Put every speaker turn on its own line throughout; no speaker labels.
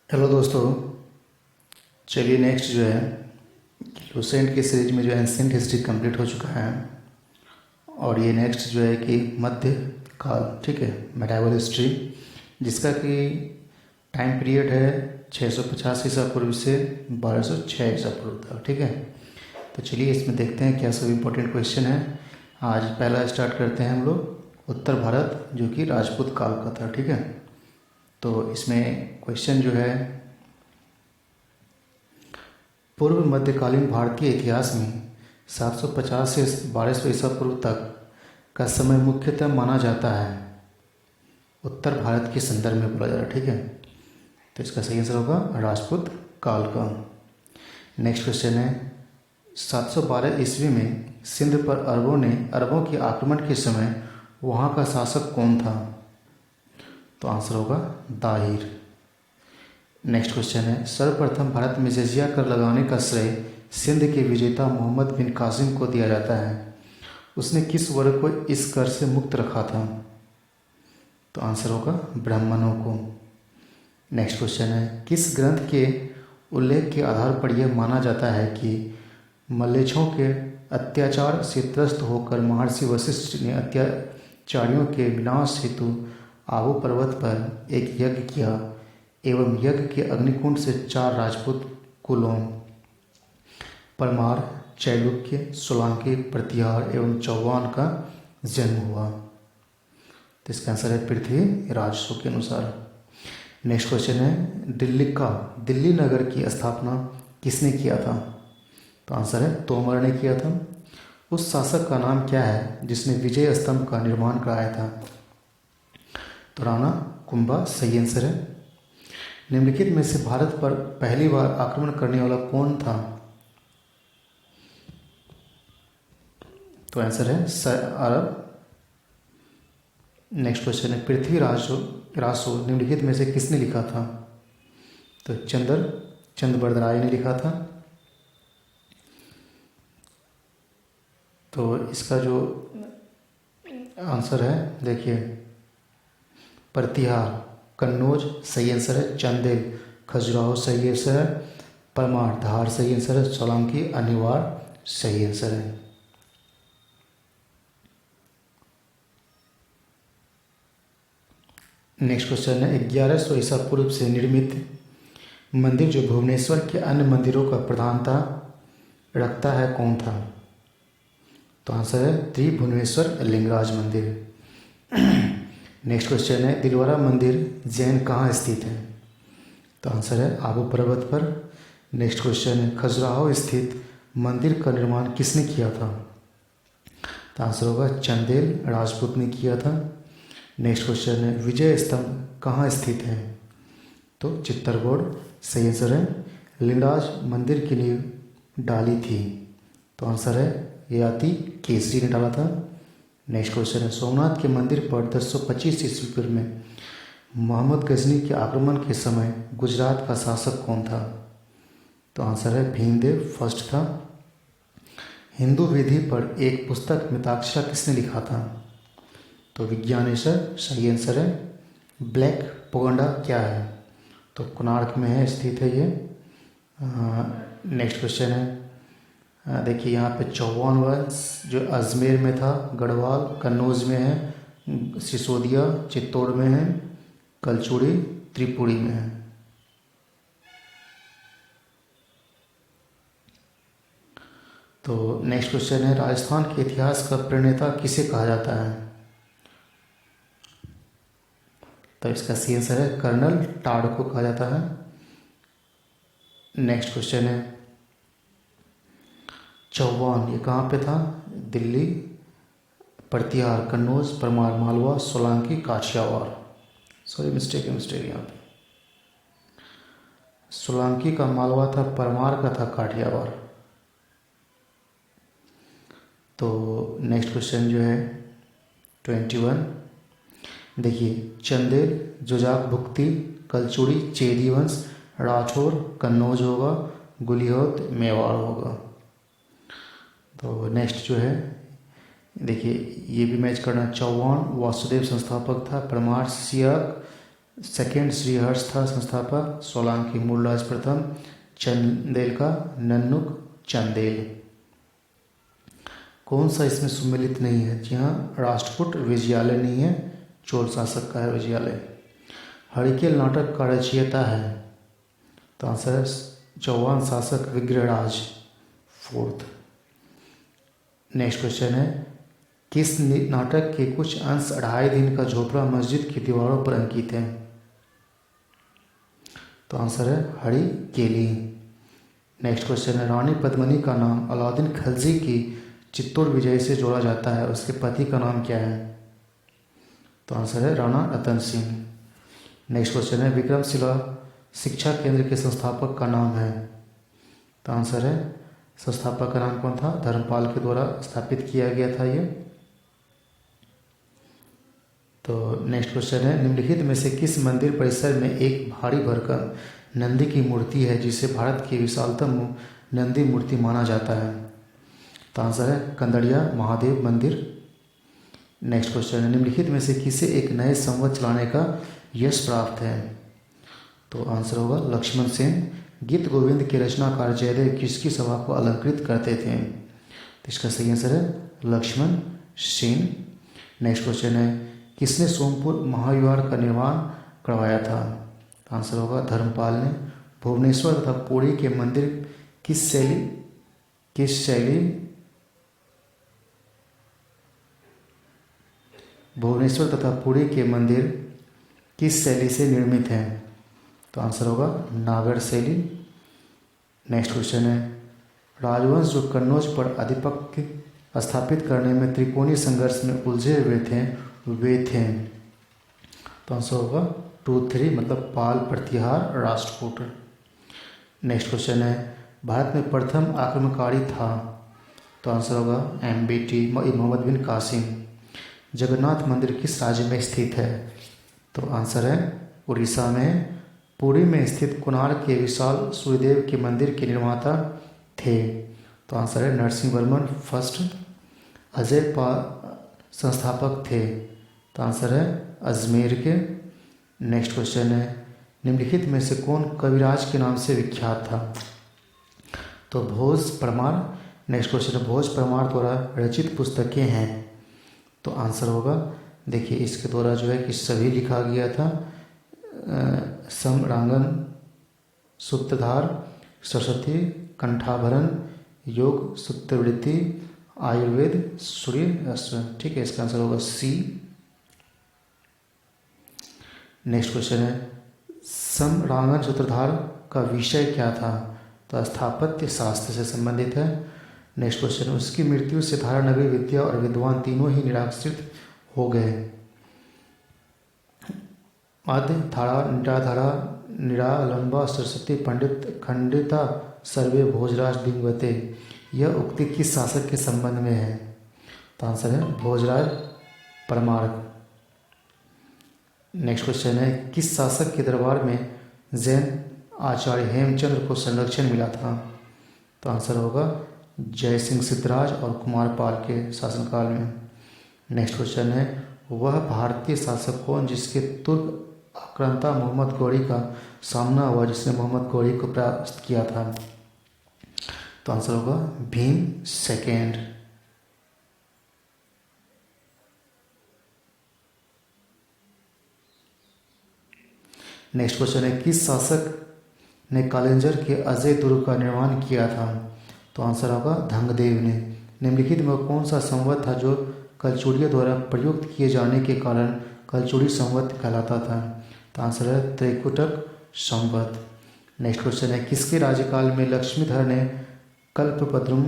Hello दोस्तों। चलिए next जो है लूसेंट की सीरीज में जो है एंशिएंट हिस्ट्री कंप्लीट हो चुका है और ये नेक्स्ट जो है कि मध्य काल, ठीक है, मेडाइवल हिस्ट्री, जिसका कि टाइम पीरियड है 650 ईसा पूर्व से 1206 ईसा पूर्व तक, ठीक है। तो चलिए इसमें देखते हैं क्या सब इम्पोर्टेंट क्वेश्चन है। आज पहला स्टार्ट करते हैं हम लोग उत्तर भारत, जो कि राजपूत काल का था, ठीक है। तो इसमें क्वेश्चन जो है, पूर्व मध्यकालीन भारतीय इतिहास में 750 से 1200 ईसा पूर्व तक का समय मुख्यतः माना जाता है। उत्तर भारत के संदर्भ में बोला जा रहा है, ठीक है। तो इसका सही आंसर होगा राजपूत काल का। नेक्स्ट क्वेश्चन है, 712 ईस्वी में सिंध पर अरबों के आक्रमण के समय वहाँ का शासक कौन था? तो आंसर होगा दाहिर। नेक्स्ट क्वेश्चन है, सर्वप्रथम भारत में जजिया कर लगाने का श्रेय सिंध के विजेता मोहम्मद बिन कासिम को दिया जाता है। उसने किस वर्ग को इस कर से मुक्त रखा था? तो आंसर होगा ब्राह्मणों को। नेक्स्ट क्वेश्चन है, किस ग्रंथ के उल्लेख के आधार पर यह माना जाता है कि मल्लेच्छों के अत्याचार से त्रस्त होकर महर्षि वशिष्ठ ने अत्याचारियों के विनाश हेतु आबू पर्वत पर एक यज्ञ किया एवं यज्ञ के अग्निकुंड से 4 राजपूत कुलों परमार, चैलुक्य, सोलंकी, प्रतिहार एवं चौहान का जन्म हुआ? तो इसका आंसर है पृथ्वी राजसू के अनुसार। नेक्स्ट क्वेश्चन है, दिल्ली नगर की स्थापना किसने किया था? तो आंसर है तोमर ने किया था। उस शासक का नाम क्या है जिसने विजय स्तंभ का निर्माण कराया था? तो राणा कुंभा सही आंसर है। निम्नलिखित में से भारत पर पहली बार आक्रमण करने वाला कौन था? तो आंसर है अरब। नेक्स्ट क्वेश्चन है, पृथ्वी रासो निम्नलिखित में से किसने लिखा था? तो चंद्रबरदाई ने लिखा था। तो इसका जो आंसर है देखिए, प्रतिहार, कन्नौज सही आंसर है, चंदेल खजुराहो सही आंसर है, परमार धार सही आंसर है, सोलंकी अनिवार सही आंसर है। नेक्स्ट क्वेश्चन है, 1100 ईसा पूर्व से निर्मित मंदिर जो भुवनेश्वर के अन्य मंदिरों का प्रधानता रखता है कौन था? तो आंसर है त्रिभुवनेश्वर लिंगराज मंदिर। नेक्स्ट क्वेश्चन है, दिलवारा मंदिर जैन कहाँ स्थित है? तो आंसर है आबू पर्वत पर। नेक्स्ट क्वेश्चन है, खजुराहो स्थित मंदिर का निर्माण किसने किया था? तो आंसर होगा चंदेल राजपूत ने किया था। नेक्स्ट क्वेश्चन है, विजय स्तंभ कहाँ स्थित है? तो चित्तौड़गढ़ सही आंसर है। लिंगराज मंदिर की नींव डाली थी? तो आंसर है ययाति केसरी ने डाला था। नेक्स्ट क्वेश्चन है, सोमनाथ के मंदिर पर 1025 ईस्वी पूर्व में मोहम्मद गजनी के आक्रमण के समय गुजरात का शासक कौन था? तो आंसर है भीमदेव फर्स्ट था। हिंदू विधि पर एक पुस्तक मिताक्षरा किसने लिखा था? तो विज्ञानेश्वर सही आंसर है। ब्लैक पगोंडा क्या है? तो कोणार्क में है, स्थित है ये। नेक्स्ट क्वेश्चन है, देखिए यहाँ पे चौहान वंश जो अजमेर में था, गढ़वाल कन्नौज में है, सिसोदिया चित्तौड़ में है, कलचुड़ी त्रिपुरी में है। तो नेक्स्ट क्वेश्चन है, राजस्थान के इतिहास का प्रणेता किसे कहा जाता है? तो इसका सही आंसर है कर्नल टाड़ को कहा जाता है। नेक्स्ट क्वेश्चन है, चौहान ये कहाँ पे था? दिल्ली, प्रतिहार कन्नौज, परमार मालवा, सोलंकी काठियावाड़। सॉरी मिस्टेक यहाँ पे, सोलंकी का मालवा था, परमार का था काठियावाड़। तो नेक्स्ट क्वेश्चन जो है 21, देखिए चंदेल, जुजाक भुक्ति, कलचुड़ी चेदी वंश, राठौर कन्नौज होगा, गुलिहोत मेवाड़ होगा। तो नेक्स्ट जो है देखिए, ये भी मैच करना, चौहान वासुदेव संस्थापक था, परमार सियाक सेकेंड श्रीहर्ष था संस्थापक, सोलंकी मूलराज प्रथम, चंदेल का नन्नुक चंदेल। कौन सा इसमें सुमेलित नहीं है? जी हाँ, राष्ट्रकूट विजयालय नहीं है, चोल शासक का है विजयालय। हड़केल नाटक का रचयिता है? तो आंसर है चौहान शासक विग्रहराज फोर्थ। नेक्स्ट क्वेश्चन है, किस नाटक के कुछ अंश 2.5 दिन का झोपड़ा मस्जिद की दीवारों पर अंकित हैं? तो आंसर है हड़केली। नेक्स्ट क्वेश्चन है, रानी पद्मिनी का नाम अलाउद्दीन खिलजी की चित्तौड़ विजय से जोड़ा जाता है, उसके पति का नाम क्या है? तो आंसर है राणा रतन सिंह। नेक्स्ट क्वेश्चन है, विक्रमशिला शिक्षा केंद्र के संस्थापक का नाम है? तो आंसर है, संस्थापक का नाम कौन था? धर्मपाल के द्वारा स्थापित किया गया था ये। तो नेक्स्ट क्वेश्चन है, निम्नलिखित में से किस मंदिर परिसर में एक भारी भरकम नंदी की मूर्ति है जिसे भारत की विशालतम नंदी मूर्ति माना जाता है? तो आंसर है कंदड़िया महादेव मंदिर। नेक्स्ट क्वेश्चन है, निम्नलिखित में से किसे एक नए संवत चलाने का यश प्राप्त है? तो आंसर होगा लक्ष्मण सेन। गीत गोविंद के रचनाकार जयदेव किसकी सभा को अलंकृत करते थे? तो इसका सही आंसर है लक्ष्मण सेन। नेक्स्ट क्वेश्चन है, किसने सोमपुर महाविहार का निर्माण करवाया था? तो आंसर होगा धर्मपाल ने। भुवनेश्वर तथा पुरी के मंदिर किस शैली भुवनेश्वर तथा पुरी के मंदिर किस शैली से निर्मित हैं? तो आंसर होगा नागर शैली। नेक्स्ट क्वेश्चन है, राजवंश जो कन्नौज पर आधिपत्य स्थापित करने में त्रिकोणीय संघर्ष में उलझे हुए थे वे थे? तो आंसर होगा 2, 3 मतलब पाल, प्रतिहार, राष्ट्रकूट। नेक्स्ट क्वेश्चन है, भारत में प्रथम आक्रमणकारी था? तो आंसर होगा MBT मोहम्मद बिन कासिम। जगन्नाथ मंदिर किस राज्य में स्थित है? तो आंसर है उड़ीसा में। पुरी में स्थित कोणार्क के विशाल सूर्यदेव के मंदिर के निर्माता थे? तो आंसर है नरसिंह वर्मन फर्स्ट। अजय पाल संस्थापक थे? तो आंसर है अजमेर के। नेक्स्ट क्वेश्चन है, निम्नलिखित में से कौन कविराज के नाम से विख्यात था? तो भोज परमार। नेक्स्ट क्वेश्चन है, भोज परमार द्वारा रचित पुस्तकें हैं? तो आंसर होगा, देखिए इसके द्वारा जो है कि सभी लिखा गया था, समरांगन, सूत्रधार, सरस्वती, कंठाभरण, योग, सूत्रवृत्ति, आयुर्वेद, सूर्य अस्त्र। ठीक है, इसका आंसर होगा C। नेक्स्ट क्वेश्चन है, समरांगन सूत्रधार का विषय क्या था? तो स्थापत्य शास्त्र से संबंधित है। नेक्स्ट क्वेश्चन, उसकी मृत्यु से धारा नगरी विद्या और विद्वान तीनों ही निराश्रित हो गए। आद्य धारा, निराधारा, निरालंबा, सरस्वती, पंडित, खंडिता, सर्वे भोजराज दिंगवते। यह उक्ति किस शासक के संबंध में है? तो आंसर है भोजराज परमार। नेक्स्ट क्वेश्चन है, किस शासक के दरबार में जैन आचार्य हेमचंद्र को संरक्षण मिला था? तो आंसर होगा जय सिंह सिद्धराज और कुमारपाल के शासनकाल में। नेक्स्ट क्वेश्चन है, वह भारतीय शासक कौन जिसके तुर्क आक्रांता मोहम्मद गौरी का सामना हुआ, जिसने मोहम्मद गौरी को परास्त किया था? तो आंसर होगा भीम सेकेंड। नेक्स्ट क्वेश्चन है, किस शासक ने कालिंजर के अजय दुर्ग का निर्माण किया था? तो आंसर होगा धंगदेव ने। निम्नलिखित में कौन सा संवत था जो कलचुड़ियों द्वारा प्रयुक्त किए जाने के कारण कलचुड़ी संवत कहलाता था? तो आंसर है त्रैकुटक संवत। नेक्स्ट क्वेश्चन है, किसके राज्यकाल में लक्ष्मीधर ने कल्पद्रुम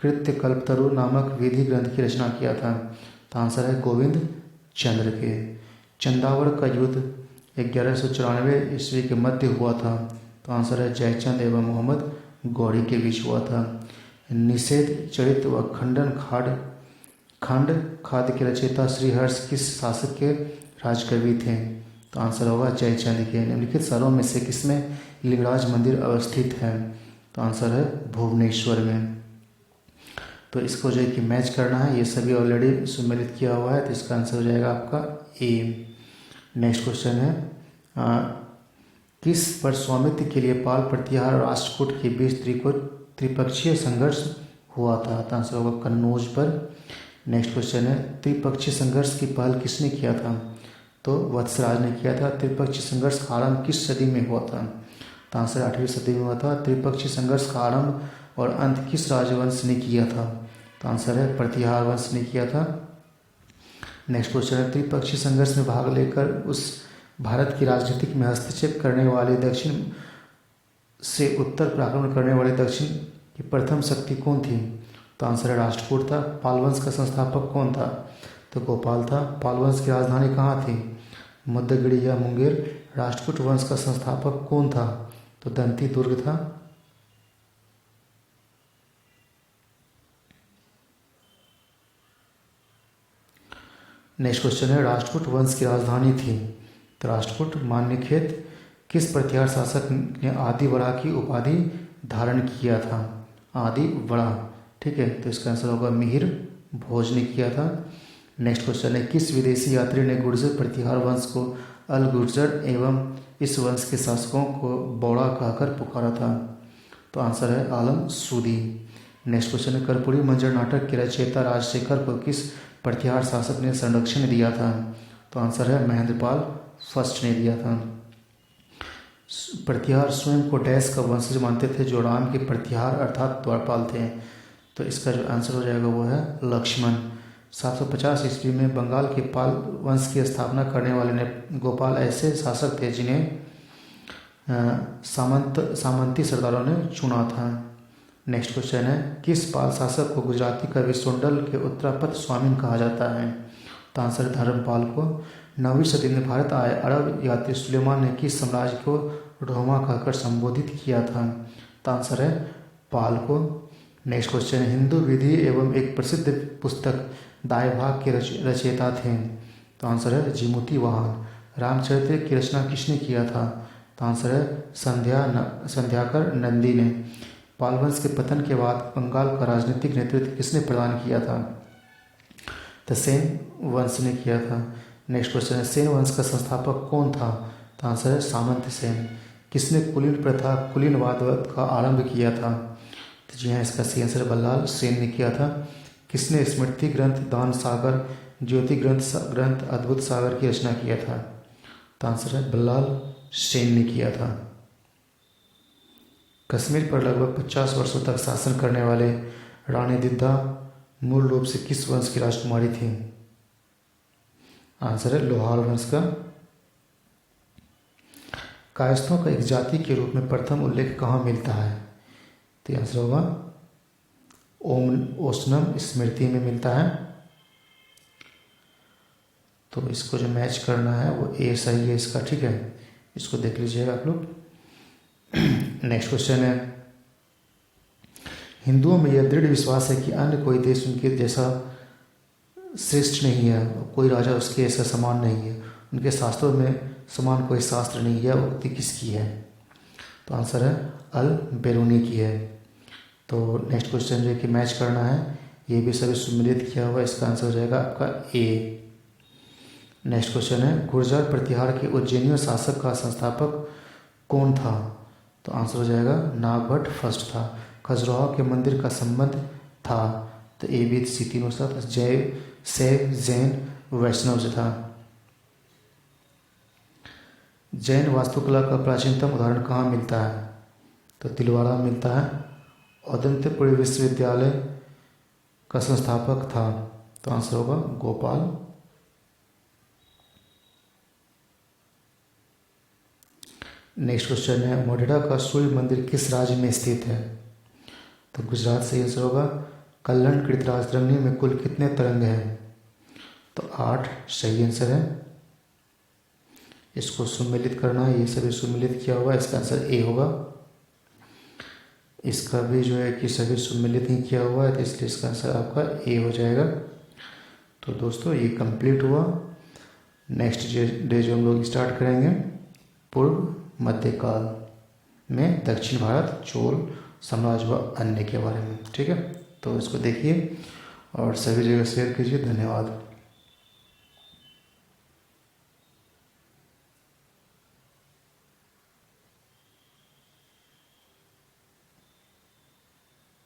कृत्य कल्पतरु नामक विधि ग्रंथ की रचना किया था? तो आंसर है गोविंद चंद्र के। चंदावर का युद्ध 1194 ईस्वी के मध्य हुआ था? तो आंसर है जयचंद एवं मोहम्मद गौरी के बीच हुआ था। निषेध चरित्र व खंड खाद्य के रचयिता श्रीहर्ष किस शासक के राजकवि थे? तो आंसर होगा जयचंद के। निम्नलिखित शहरों में से किसमें लिंगराज मंदिर अवस्थित है? तो आंसर है भुवनेश्वर में। तो इसको जो है कि मैच करना है, ये सभी ऑलरेडी सुमेलित किया हुआ है, तो इसका आंसर हो जाएगा आपका A। नेक्स्ट क्वेश्चन है, किस पर स्वामित्व के लिए पाल प्रतिहार और राष्ट्रकूट के बीच त्रिपक्षीय संघर्ष हुआ था? तो आंसर होगा कन्नौज पर। नेक्स्ट क्वेश्चन है, त्रिपक्षीय संघर्ष की पहल किसने किया था? तो वत्सराज ने किया था। त्रिपक्षीय संघर्ष का आरंभ किस सदी में हुआ था? तो आंसर 8वीं सदी में हुआ था। त्रिपक्षीय संघर्ष का आरंभ और अंत किस राजवंश ने किया था? तो आंसर है प्रतिहार वंश ने किया था। नेक्स्ट क्वेश्चन है, त्रिपक्षीय संघर्ष में भाग लेकर उस भारत की राजनीतिक में हस्तक्षेप करने वाले दक्षिण से उत्तर पर आक्रमण करने वाले दक्षिण की प्रथम शक्ति कौन थी? तो आंसर है राष्ट्रकूट था। पालवंश का संस्थापक कौन था? तो गोपाल था। पालवंश की राजधानी कहाँ थी? मुद्दगिरी या मुंगेर। राष्ट्रकूट वंश का संस्थापक कौन था? तो दंती दुर्ग था। नेक्स्ट क्वेश्चन है, राष्ट्रकूट वंश की राजधानी थी। तो राष्ट्रकूट मान्यखेत। किस प्रतिहार शासक ने आदि वड़ा की उपाधि धारण किया था? आदि वड़ा, ठीक है। तो इसका आंसर होगा मिहिर भोज ने किया था। नेक्स्ट क्वेश्चन है, किस विदेशी यात्री ने गुर्जर प्रतिहार वंश को अल गुर्जर एवं इस वंश के शासकों को बौड़ा कहकर पुकारा था? तो आंसर है आलम सूदी। नेक्स्ट क्वेश्चन है, कर्पूरी मंजर नाटक के रचयिता राजशेखर को किस प्रतिहार शासक ने संरक्षण दिया था? तो आंसर है महेंद्रपाल फर्स्ट ने दिया था। प्रतिहार स्वयं को डैश का वंशज मानते थे जो राम के प्रतिहार अर्थात द्वारपाल थे। तो इसका जो आंसर हो जाएगा वो है लक्ष्मण। 750 ईस्वी में बंगाल के पाल वंश की स्थापना करने वाले ने गोपाल ऐसे शासक थे जिन्हें सामंती सरदारों ने चुना था। नेक्स्ट क्वेश्चन है, किस पाल शासक को गुजराती कवि सोंडल के उत्तरापथ स्वामिन कहा जाता है? तो आंसर धर्मपाल को। 9वीं सदी में भारत आए अरब यात्री सुलेमान ने किस साम्राज्य को रोमा कहकर संबोधित किया था? तो आंसर है पाल को। नेक्स्ट क्वेश्चन है, हिंदू विधि एवं एक प्रसिद्ध पुस्तक दाय भाग के रचयिता थे? तो आंसर है जीमूती वाहन। रामचरित्र की रचना किसने किया था? तो आंसर है संध्याकर नंदी ने। पाल वंश के पतन के बाद बंगाल का राजनीतिक नेतृत्व किसने प्रदान किया था? तो सेन वंश ने किया था। नेक्स्ट क्वेश्चन है, सेन वंश का संस्थापक कौन था? तो आंसर है सामंत सेन। किसने कुलीन प्रथा कुलीनवाद का आरंभ किया था? तो जी हाँ, इसका सही आंसर बल्लाल सेन ने किया था। किसने स्मृति ग्रंथ दान सागर ज्योति ग्रंथ अद्भुत सागर की रचना किया था? तो आंसर है बल्लाल सेन ने किया था। कश्मीर पर लगभग 50 वर्षों तक शासन करने वाले रानी दिद्दा मूल रूप से किस वंश की राजकुमारी थी? आंसर है लोहार वंश का। कायस्थों का एक जाति के रूप में प्रथम उल्लेख कहाँ मिलता है? तो आंसर होगा ओसनम स्मृति में मिलता है। तो इसको जो मैच करना है वो ए सही है इसका, ठीक है। इसको देख लीजिएगा आप लोग। नेक्स्ट क्वेश्चन है, हिंदुओं में यह दृढ़ विश्वास है कि अन्य कोई देश उनके जैसा श्रेष्ठ नहीं है, कोई राजा उसके ऐसा समान नहीं है, उनके शास्त्रों में समान कोई शास्त्र नहीं है। उक्ति किसकी है? तो आंसर है अल बेरूनी की है। तो नेक्स्ट क्वेश्चन जो कि मैच करना है ये भी सभी सुमिलित किया हुआ, इसका आंसर हो जाएगा आपका ए। नेक्स्ट क्वेश्चन है, गुर्जर प्रतिहार के उज्जैनीय शासक का संस्थापक कौन था? तो आंसर हो जाएगा नागभट्ट फर्स्ट था। खजुराहो के मंदिर का संबंध था? तो ए बी सी तीनों साथ शैव जैन वैष्णव से था। जैन वास्तुकला का प्राचीनतम उदाहरण कहाँ मिलता है? तो तिलवाड़ा में मिलता है। औदंत्यपुरी विश्वविद्यालय का संस्थापक था? तो आंसर होगा गोपाल। नेक्स्ट क्वेश्चन है, मोढेरा का सूर्य मंदिर किस राज्य में स्थित है? तो गुजरात से आंसर होगा। कल्याण कृतराज तरंगिणी में कुल कितने तरंग हैं? तो 8 सही आंसर है। इसको सुमेलित करना है, ये सभी सुमेलित किया हुआ है, इसका आंसर ए होगा। इसका भी जो है कि सभी सुमेलित ही किया हुआ है, तो इसलिए इसका आंसर आपका ए हो जाएगा। तो दोस्तों ये कंप्लीट हुआ। नेक्स्ट डे जो हम लोग स्टार्ट करेंगे पूर्व मध्यकाल में दक्षिण भारत, चोल साम्राज्य व अन्य के बारे में, ठीक है। तो इसको देखिए और सभी जगह शेयर कीजिए। धन्यवाद।